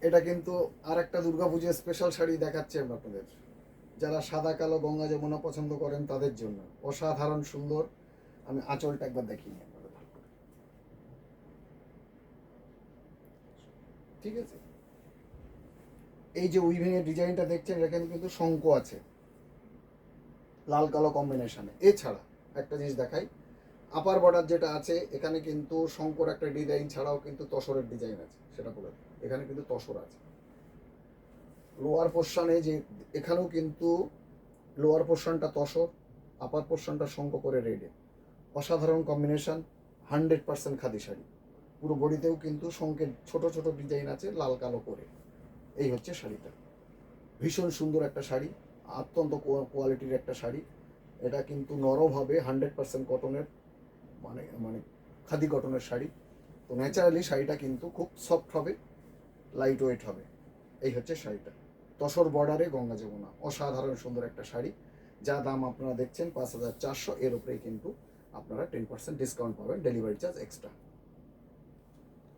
এটা কিন্তু আর একটা দুর্গাপুজোর স্পেশাল শাড়ি দেখাচ্ছি আমি আপনাদের, যারা সাদা কালো গঙ্গা যমুনা পছন্দ করেন তাদের জন্য অসাধারণ সুন্দর। আমি আঁচলটা একবার দেখিয়ে নিই আপনাদের ভালো করে। ঠিক আছে, এই যে উইভিংয়ের ডিজাইনটা দেখছেন এখানে কিন্তু শঙ্খ আছে লাল কালো কম্বিনেশনে। এছাড়া একটা জিনিস দেখাই, আপার বর্ডার যেটা আছে এখানে কিন্তু শঙ্কর একটা ডিজাইন ছাড়াও কিন্তু তসরের ডিজাইন আছে, সেটা বলে দিই। এখানে কিন্তু তসর আছে লোয়ার পোর্শনে, যে এখানেও কিন্তু লোয়ার পোর্শনটা তসর, আপার পোর্শনটা শঙ্খ করে রেডে। অসাধারণ কম্বিনেশন, 100% খাদি শাড়ি। পুরো বডিতেও কিন্তু শঙ্খের ছোট ছোট ডিজাইন আছে লাল কালো করে। এই হচ্ছে শাড়িটা, ভীষণ সুন্দর একটা শাড়ি, অত্যন্ত কোয়ালিটির একটা শাড়ি। এটা কিন্তু নরম হবে, 100% কটনের, মানে মানে খাদি কটনের শাড়ি। তো ন্যাচারালি শাড়িটা কিন্তু খুব সফট হবে, লাইট ওয়েট হবে। এই হচ্ছে শাড়িটা, তসর বর্ডারে গঙ্গা যমুনা, অসাধারণ সুন্দর একটা শাড়ি। যা দাম আপনারা দেখছেন 5,400, এর উপরেই কিন্তু আপনারা 10% ডিসকাউন্ট পাবেন, ডেলিভারি চার্জ এক্সট্রা।